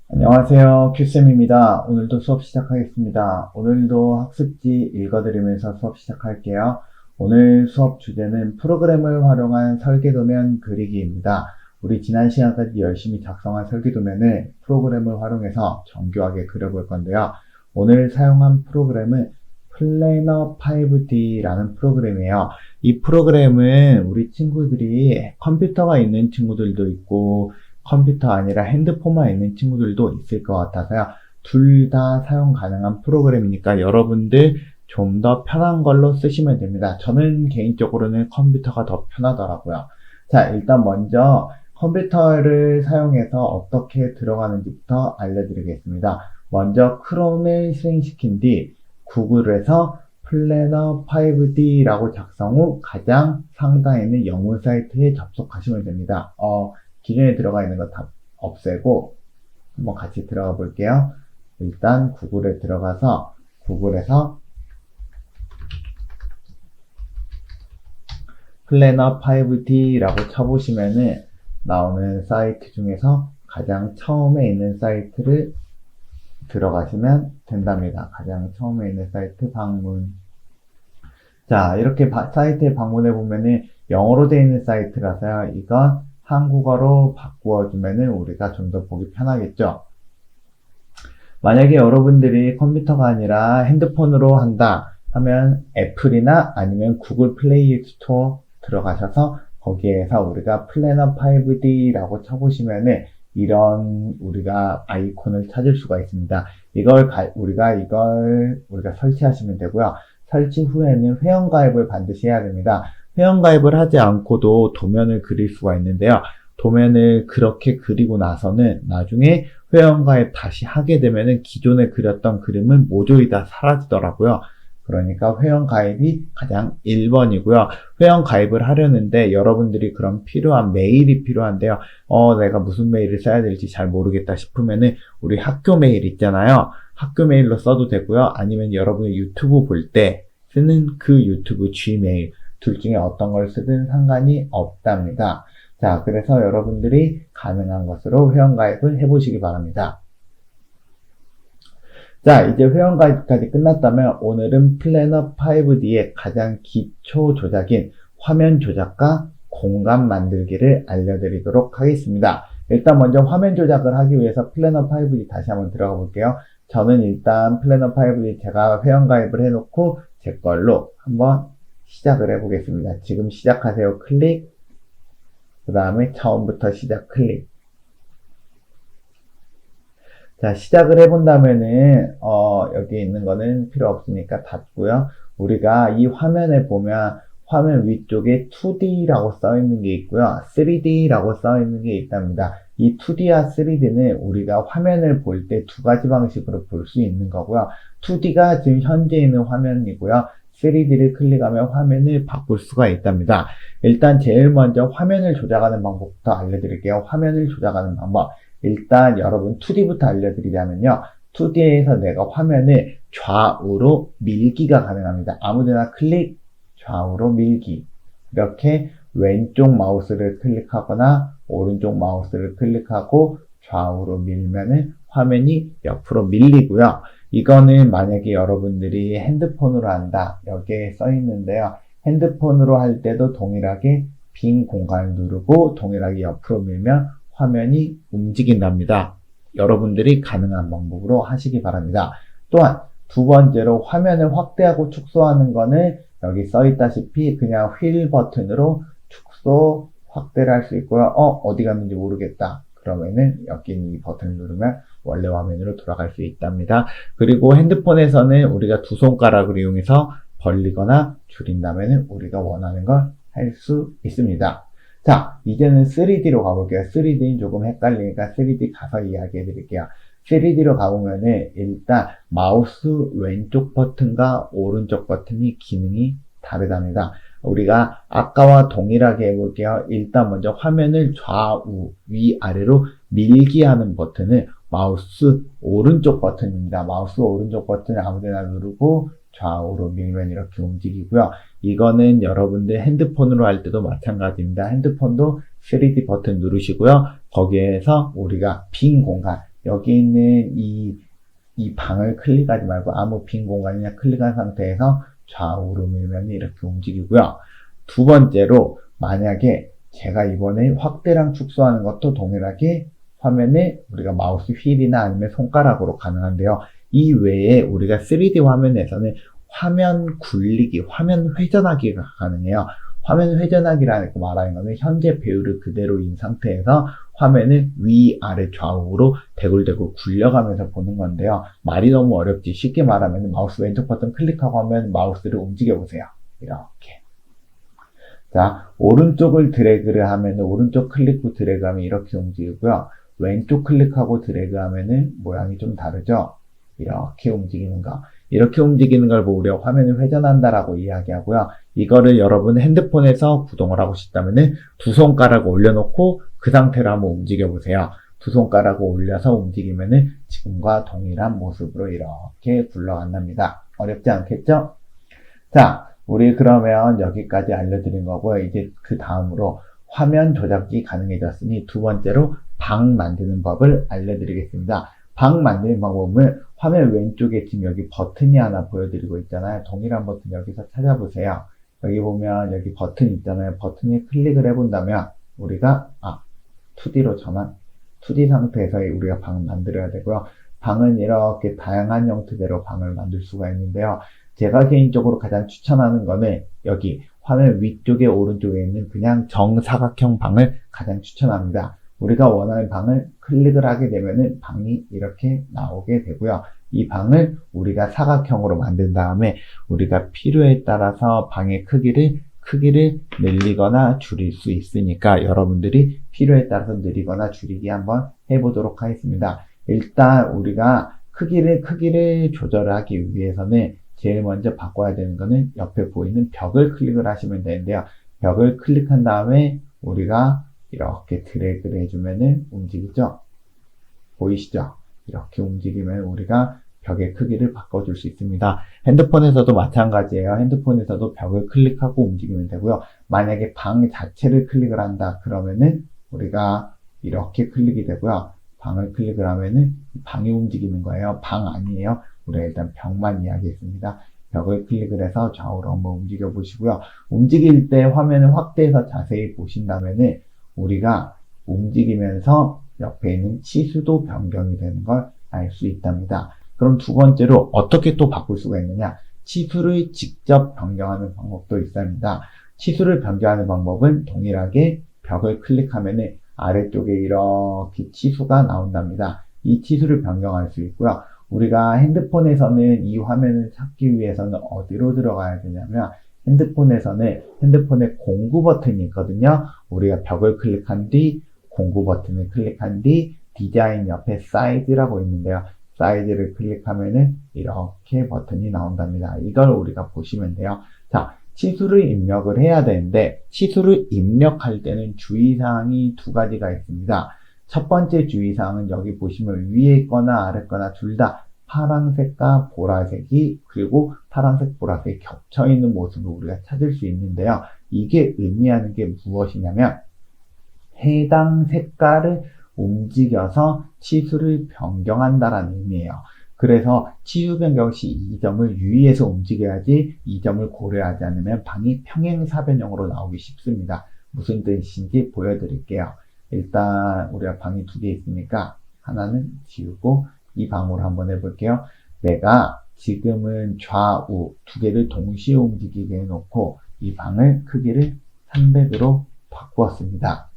안녕하세요. 큐쌤입니다. 오늘도 수업 시작하겠습니다. 오늘도 학습지 읽어드리면서 수업 시작할게요. 오늘 수업 주제는 프로그램을 활용한 설계도면 그리기입니다. 우리 지난 시간까지 열심히 작성한 설계도면을 프로그램을 활용해서 정교하게 그려볼 건데요. 오늘 사용한 프로그램은 플래너 5D라는 프로그램이에요. 이 프로그램은 우리 친구들이 컴퓨터가 있는 친구들도 있고 컴퓨터 아니라 핸드폰만 있는 친구들도 있을 것 같아서요. 둘 다 사용 가능한 프로그램이니까 여러분들 좀 더 편한 걸로 쓰시면 됩니다. 저는 개인적으로는 컴퓨터가 더 편하더라고요. 자, 일단 먼저 컴퓨터를 사용해서 어떻게 들어가는지부터 알려드리겠습니다. 먼저 크롬을 실행시킨 뒤 구글에서 플래너 5D라고 작성 후 가장 상단에 있는 영문 사이트에 접속하시면 됩니다. 기존에 들어가 있는 거 다 없애고 한번 같이 들어가 볼게요. 일단 구글에 들어가서 구글에서 플래너 5D라고 쳐보시면은 나오는 사이트 중에서 가장 처음에 있는 사이트를 들어가시면 된답니다. 가장 처음에 있는 사이트 방문. 자, 이렇게 사이트에 방문해 보면은 영어로 되어 있는 사이트라서요. 이건 한국어로 바꾸어주면은 우리가 좀 더 보기 편하겠죠. 만약에 여러분들이 컴퓨터가 아니라 핸드폰으로 한다 하면 애플이나 아니면 구글 플레이 스토어 들어가셔서 거기에서 우리가 플래너 5D라고 쳐보시면은 이런 우리가 아이콘을 찾을 수가 있습니다. 우리가 설치하시면 되고요. 설치 후에는 회원가입을 반드시 해야 됩니다. 회원가입을 하지 않고도 도면을 그릴 수가 있는데요. 도면을 그렇게 그리고 나서는 나중에 회원가입 다시 하게 되면은 기존에 그렸던 그림은 모조리 다 사라지더라고요. 그러니까 회원가입이 가장 1번이고요. 회원가입을 하려는데 여러분들이 그럼 필요한 메일이 필요한데요. 내가 무슨 메일을 써야 될지 잘 모르겠다 싶으면은 우리 학교 메일 있잖아요. 학교 메일로 써도 되고요. 아니면 여러분이 유튜브 볼 때 쓰는 그 유튜브 G메일 둘 중에 어떤 걸 쓰든 상관이 없답니다. 자, 그래서 여러분들이 가능한 것으로 회원가입을 해보시기 바랍니다. 자, 이제 회원가입까지 끝났다면 오늘은 플래너 5D의 가장 기초 조작인 화면 조작과 공간 만들기를 알려드리도록 하겠습니다. 일단 먼저 화면 조작을 하기 위해서 플래너 5D 다시 한번 들어가 볼게요. 저는 일단 플래너 5D 제가 회원가입을 해놓고 제 걸로 한번 시작을 해보겠습니다. 지금 시작하세요. 클릭. 그 다음에 처음부터 시작 클릭. 자, 시작을 해본다면은, 여기 있는 거는 필요 없으니까 닫고요. 우리가 이 화면에 보면 화면 위쪽에 2D라고 써 있는 게 있고요. 3D라고 써 있는 게 있답니다. 이 2D와 3D는 우리가 화면을 볼 때 두 가지 방식으로 볼 수 있는 거고요. 2D가 지금 현재 있는 화면이고요. 3D를 클릭하면 화면을 바꿀 수가 있답니다. 일단 제일 먼저 화면을 조작하는 방법부터 알려드릴게요. 화면을 조작하는 방법. 일단 여러분 2D부터 알려드리자면요. 2D에서 내가 화면을 좌우로 밀기가 가능합니다. 아무데나 클릭, 좌우로 밀기. 이렇게 왼쪽 마우스를 클릭하거나 오른쪽 마우스를 클릭하고 좌우로 밀면은 화면이 옆으로 밀리고요. 이거는 만약에 여러분들이 핸드폰으로 한다. 여기에 써 있는데요. 핸드폰으로 할 때도 동일하게 빈 공간을 누르고 동일하게 옆으로 밀면 화면이 움직인답니다. 여러분들이 가능한 방법으로 하시기 바랍니다. 또한 두 번째로 화면을 확대하고 축소하는 거는 여기 써 있다시피 그냥 휠 버튼으로 축소, 확대를 할 수 있고요. 어디 갔는지 모르겠다. 그러면은 여기 있는 이 버튼을 누르면 원래 화면으로 돌아갈 수 있답니다. 그리고 핸드폰에서는 우리가 두 손가락을 이용해서 벌리거나 줄인다면 우리가 원하는 걸 할 수 있습니다. 자, 이제는 3D로 가볼게요. 3D는 조금 헷갈리니까 3D 가서 이야기해 드릴게요. 3D로 가보면은 일단 마우스 왼쪽 버튼과 오른쪽 버튼이 기능이 다르답니다. 우리가 아까와 동일하게 해볼게요. 일단 먼저 화면을 좌우, 위아래로 밀기 하는 버튼은 마우스 오른쪽 버튼입니다. 마우스 오른쪽 버튼을 아무데나 누르고 좌우로 밀면 이렇게 움직이고요. 이거는 여러분들 핸드폰으로 할 때도 마찬가지입니다. 핸드폰도 3D 버튼 누르시고요. 거기에서 우리가 빈 공간, 여기 있는 이 방을 클릭하지 말고 아무 빈 공간이나 클릭한 상태에서 좌우로 밀면 이렇게 움직이고요. 두 번째로 만약에 제가 이번에 확대랑 축소하는 것도 동일하게 화면에 우리가 마우스 휠이나 아니면 손가락으로 가능한데요. 이 외에 우리가 3D 화면에서는 화면 굴리기, 화면 회전하기가 가능해요. 화면 회전하기라는 거 말하는 거는 현재 배우를 그대로인 상태에서 화면을 위, 아래, 좌우로 대굴대굴 굴려가면서 보는 건데요. 말이 너무 어렵지. 쉽게 말하면 마우스 왼쪽 버튼 클릭하고 하면 마우스를 움직여 보세요. 이렇게. 자, 오른쪽을 드래그를 하면 오른쪽 클릭 후 드래그하면 이렇게 움직이고요. 왼쪽 클릭하고 드래그하면은 모양이 좀 다르죠? 이렇게 움직이는 거. 이렇게 움직이는 걸 보고 우리가 화면을 회전한다라고 이야기하고요. 이거를 여러분 핸드폰에서 구동을 하고 싶다면은 두 손가락을 올려놓고 그 상태로 한번 움직여 보세요. 두 손가락을 올려서 움직이면은 지금과 동일한 모습으로 이렇게 굴러간답니다. 어렵지 않겠죠? 자, 우리 그러면 여기까지 알려드린 거고요. 이제 그 다음으로 화면 조작이 가능해졌으니 두 번째로 방 만드는 법을 알려드리겠습니다. 방 만드는 방법은 화면 왼쪽에 지금 여기 버튼이 하나 보여드리고 있잖아요. 동일한 버튼 여기서 찾아보세요. 여기 보면 여기 버튼 있잖아요. 버튼에 클릭을 해본다면 우리가 2D로 전환 2D 상태에서 우리가 방을 만들어야 되고요. 방은 이렇게 다양한 형태대로 방을 만들 수가 있는데요. 제가 개인적으로 가장 추천하는 거는 여기 화면 위쪽에 오른쪽에 있는 그냥 정사각형 방을 가장 추천합니다. 우리가 원하는 방을 클릭을 하게 되면은 방이 이렇게 나오게 되고요. 이 방을 우리가 사각형으로 만든 다음에 우리가 필요에 따라서 방의 크기를 늘리거나 줄일 수 있으니까 여러분들이 필요에 따라서 늘리거나 줄이기 한번 해보도록 하겠습니다. 일단 우리가 크기를 조절하기 위해서는 제일 먼저 바꿔야 되는 거는 옆에 보이는 벽을 클릭을 하시면 되는데요. 벽을 클릭한 다음에 우리가 이렇게 드래그를 해주면은 움직이죠? 보이시죠? 이렇게 움직이면 우리가 벽의 크기를 바꿔줄 수 있습니다. 핸드폰에서도 마찬가지예요. 핸드폰에서도 벽을 클릭하고 움직이면 되고요. 만약에 방 자체를 클릭을 한다 그러면은 우리가 이렇게 클릭이 되고요. 방을 클릭을 하면은 방이 움직이는 거예요. 방 아니에요. 우리가 일단 벽만 이야기했습니다. 벽을 클릭을 해서 좌우로 한번 움직여 보시고요. 움직일 때 화면을 확대해서 자세히 보신다면은 우리가 움직이면서 옆에 있는 치수도 변경이 되는 걸 알 수 있답니다. 그럼 두 번째로 어떻게 또 바꿀 수가 있느냐? 치수를 직접 변경하는 방법도 있습니다. 치수를 변경하는 방법은 동일하게 벽을 클릭하면은 아래쪽에 이렇게 치수가 나온답니다. 이 치수를 변경할 수 있고요. 우리가 핸드폰에서는 이 화면을 찾기 위해서는 어디로 들어가야 되냐면 핸드폰에서는 핸드폰에 공구 버튼이 있거든요. 우리가 벽을 클릭한 뒤 공구 버튼을 클릭한 뒤 디자인 옆에 사이즈라고 있는데요. 사이즈를 클릭하면은 이렇게 버튼이 나온답니다. 이걸 우리가 보시면 돼요. 자, 치수를 입력을 해야 되는데 치수를 입력할 때는 주의사항이 두 가지가 있습니다. 첫 번째 주의사항은 여기 보시면 위에 거나 아래 거나 둘 다 파란색과 보라색이 그리고 파란색 보라색이 겹쳐 있는 모습을 우리가 찾을 수 있는데요. 이게 의미하는 게 무엇이냐면 해당 색깔을 움직여서 치수를 변경한다라는 의미예요. 그래서 치수 변경 시 이 점을 유의해서 움직여야지 이 점을 고려하지 않으면 방이 평행사변형으로 나오기 쉽습니다. 무슨 뜻인지 보여드릴게요. 일단 우리가 방이 두 개 있으니까 하나는 지우고 이 방으로 한번 해볼게요. 내가 지금은 좌우 두 개를 동시에 움직이게 해놓고 이 방을 크기를 300으로 바꾸었습니다.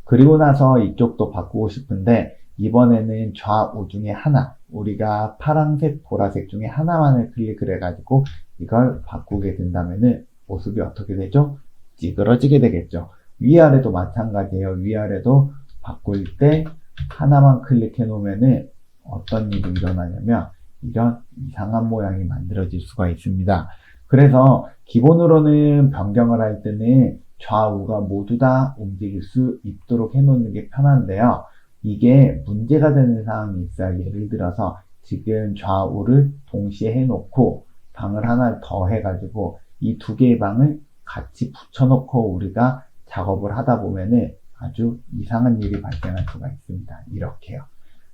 그리고 나서 이쪽도 바꾸고 싶은데 이번에는 좌우 중에 하나 우리가 파란색 보라색 중에 하나만을 클릭을 해가지고 이걸 바꾸게 된다면은 모습이 어떻게 되죠? 찌그러지게 되겠죠. 위아래도 마찬가지예요. 위아래도 바꿀 때 하나만 클릭해 놓으면은 어떤 일이 일어나냐면 이런 이상한 모양이 만들어질 수가 있습니다. 그래서 기본으로는 변경을 할 때는 좌우가 모두 다 움직일 수 있도록 해놓는 게 편한데요. 이게 문제가 되는 상황이 있어요. 예를 들어서 지금 좌우를 동시에 해놓고 방을 하나 더 해가지고 이 두 개의 방을 같이 붙여놓고 우리가 작업을 하다 보면은 아주 이상한 일이 발생할 수가 있습니다. 이렇게요.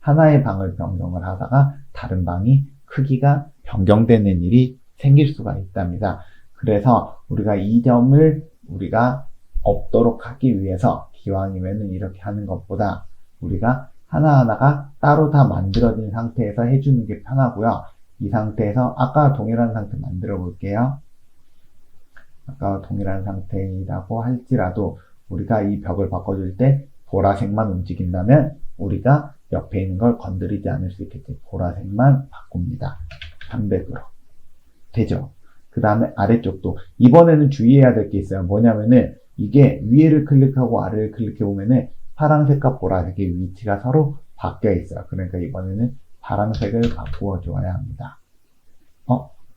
하나의 방을 변경을 하다가 다른 방이 크기가 변경되는 일이 생길 수가 있답니다. 그래서 우리가 이 점을 우리가 없도록 하기 위해서 기왕이면은 이렇게 하는 것보다 우리가 하나하나가 따로 다 만들어진 상태에서 해주는 게 편하고요. 이 상태에서 아까 동일한 상태 만들어 볼게요. 아까 동일한 상태라고 할지라도 우리가 이 벽을 바꿔줄 때 보라색만 움직인다면 우리가 옆에 있는 걸 건드리지 않을 수 있겠지. 보라색만 바꿉니다. 300으로. 되죠? 그 다음에 아래쪽도 이번에는 주의해야 될 게 있어요. 뭐냐면은 이게 위에를 클릭하고 아래를 클릭해보면은 파란색과 보라색의 위치가 서로 바뀌어 있어요. 그러니까 이번에는 파란색을 바꾸어 줘야 합니다.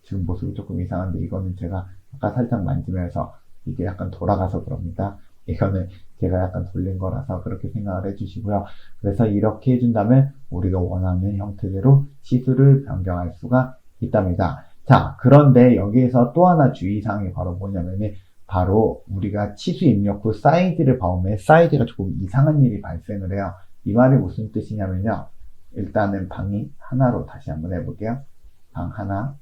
지금 모습이 조금 이상한데 이거는 제가 아까 살짝 만지면서 이게 약간 돌아가서 그럽니다. 이거는 제가 약간 돌린 거라서 그렇게 생각을 해주시고요. 그래서 이렇게 해준다면 우리가 원하는 형태대로 치수를 변경할 수가 있답니다. 자, 그런데 여기에서 또 하나 주의사항이 바로 뭐냐면은 바로 우리가 치수 입력 후 사이즈를 봐오면 사이즈가 조금 이상한 일이 발생을 해요. 이 말이 무슨 뜻이냐면요. 일단은 방이 하나로 다시 한번 해볼게요. 방 하나.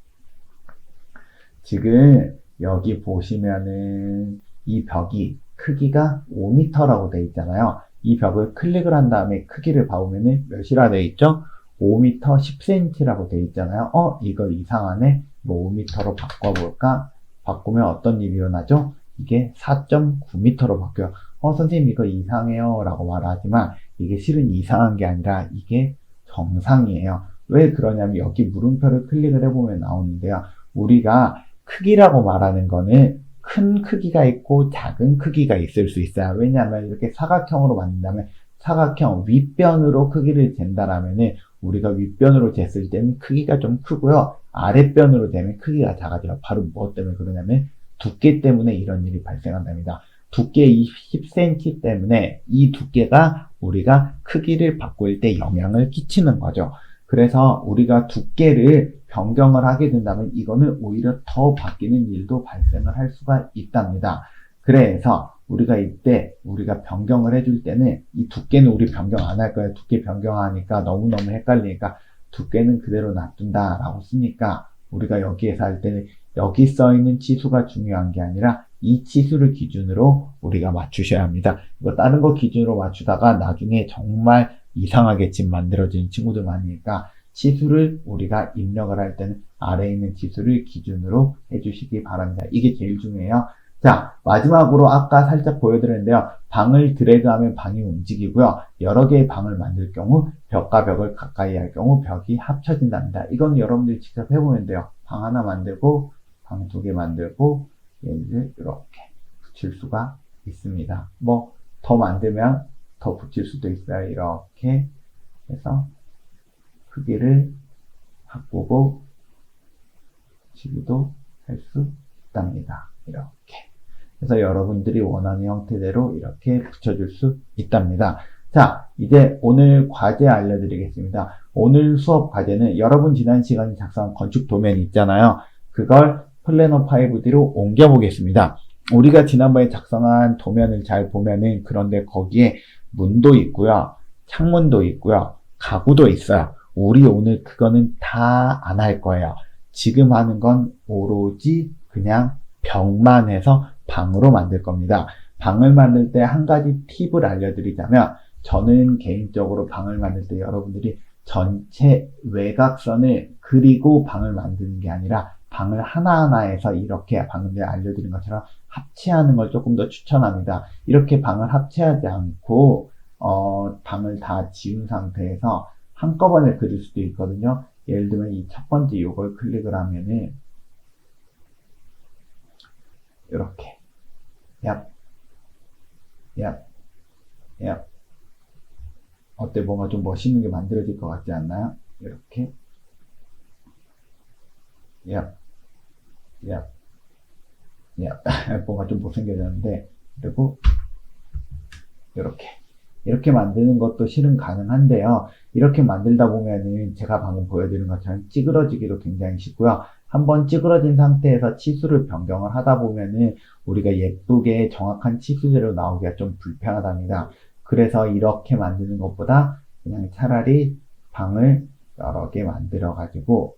지금 여기 보시면은 이 벽이 크기가 5m라고 되어 있잖아요. 이 벽을 클릭을 한 다음에 크기를 봐보면은 몇이라 되어 있죠? 5m 10cm라고 되어 있잖아요. 이거 이상하네. 뭐 5m로 바꿔볼까? 바꾸면 어떤 일이 일어나죠? 이게 4.9m로 바뀌어요. 선생님 이거 이상해요 라고 말하지만 이게 실은 이상한 게 아니라 이게 정상이에요. 왜 그러냐면 여기 물음표를 클릭을 해보면 나오는데요. 우리가 크기라고 말하는 거는 큰 크기가 있고 작은 크기가 있을 수 있어요. 왜냐하면 이렇게 사각형으로 만든다면 사각형 윗변으로 크기를 잰다라면은 우리가 윗변으로 쟀을 때는 크기가 좀 크고요. 아랫변으로 되면 크기가 작아져요. 바로 무엇 때문에 그러냐면 두께 때문에 이런 일이 발생한답니다. 두께 10cm 때문에 이 두께가 우리가 크기를 바꿀 때 영향을 끼치는 거죠. 그래서 우리가 두께를 변경을 하게 된다면 이거는 오히려 더 바뀌는 일도 발생을 할 수가 있답니다. 그래서 우리가 이때 우리가 변경을 해줄 때는 이 두께는 우리 변경 안 할 거예요. 두께 변경하니까 너무너무 헷갈리니까 두께는 그대로 놔둔다 라고 쓰니까 우리가 여기에서 할 때는 여기 써있는 치수가 중요한 게 아니라 이 치수를 기준으로 우리가 맞추셔야 합니다. 이거 다른 거 기준으로 맞추다가 나중에 정말 이상하게 집 만들어지는 친구들 많으니까 치수를 우리가 입력을 할 때는 아래에 있는 치수를 기준으로 해주시기 바랍니다. 이게 제일 중요해요. 자, 마지막으로 아까 살짝 보여드렸는데요. 방을 드래그하면 방이 움직이고요. 여러 개의 방을 만들 경우 벽과 벽을 가까이 할 경우 벽이 합쳐진답니다. 이건 여러분들이 직접 해보면 돼요. 방 하나 만들고 방 2개 만들고 얘를 이렇게 붙일 수가 있습니다. 뭐 더 만들면 더 붙일 수도 있어요. 이렇게 해서 크기를 바꾸고 붙이기도 할 수 있답니다. 이렇게. 그래서 여러분들이 원하는 형태대로 이렇게 붙여줄 수 있답니다. 자, 이제 오늘 과제 알려드리겠습니다. 오늘 수업 과제는 여러분 지난 시간에 작성한 건축 도면이 있잖아요. 그걸 플래너 5D로 옮겨보겠습니다. 우리가 지난번에 작성한 도면을 잘 보면은 그런데 거기에 문도 있고요. 창문도 있고요. 가구도 있어요. 우리 오늘 그거는 다 안 할 거예요. 지금 하는 건 오로지 그냥 벽만 해서 방으로 만들 겁니다. 방을 만들 때 한 가지 팁을 알려드리자면 저는 개인적으로 방을 만들 때 여러분들이 전체 외곽선을 그리고 방을 만드는 게 아니라 방을 하나하나에서 이렇게 방금 전에 알려드린 것처럼 합체하는 걸 조금 더 추천합니다. 이렇게 방을 합체하지 않고 방을 다 지운 상태에서 한꺼번에 그릴 수도 있거든요. 예를 들면 이 첫 번째 요걸 클릭을 하면은 이렇게 얍, 얍, 얍. 어때? 뭔가 좀 멋있는 게 만들어질 것 같지 않나요? 이렇게 얍, 얍, 얍. 뭔가 좀 못생겨졌는데 그리고 이렇게 만드는 것도 실은 가능한데요. 이렇게 만들다 보면은 제가 방금 보여드린 것처럼 찌그러지기도 굉장히 쉽고요. 한번 찌그러진 상태에서 치수를 변경을 하다 보면은 우리가 예쁘게 정확한 치수대로 나오기가 좀 불편하답니다. 그래서 이렇게 만드는 것보다 그냥 차라리 방을 여러 개 만들어 가지고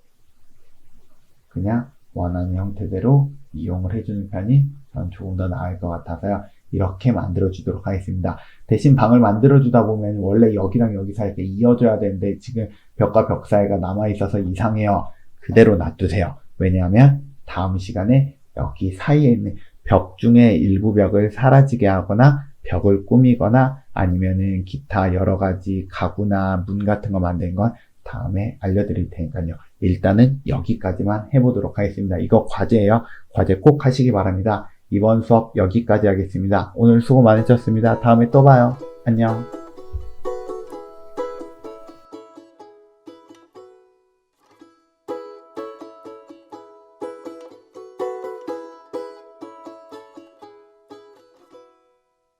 그냥 원하는 형태대로 이용을 해주는 편이 저는 조금 더 나을 것 같아서요. 이렇게 만들어 주도록 하겠습니다. 대신 방을 만들어 주다 보면 원래 여기랑 여기 사이에 이어져야 되는데 지금 벽과 벽 사이가 남아 있어서 이상해요. 그대로 놔두세요. 왜냐하면 다음 시간에 여기 사이에 있는 벽 중에 일부 벽을 사라지게 하거나 벽을 꾸미거나 아니면은 기타 여러 가지 가구나 문 같은 거 만드는 건 다음에 알려드릴 테니까요. 일단은 여기까지만 해보도록 하겠습니다. 이거 과제예요. 과제 꼭 하시기 바랍니다. 이번 수업 여기까지 하겠습니다. 오늘 수고 많으셨습니다. 다음에 또 봐요. 안녕.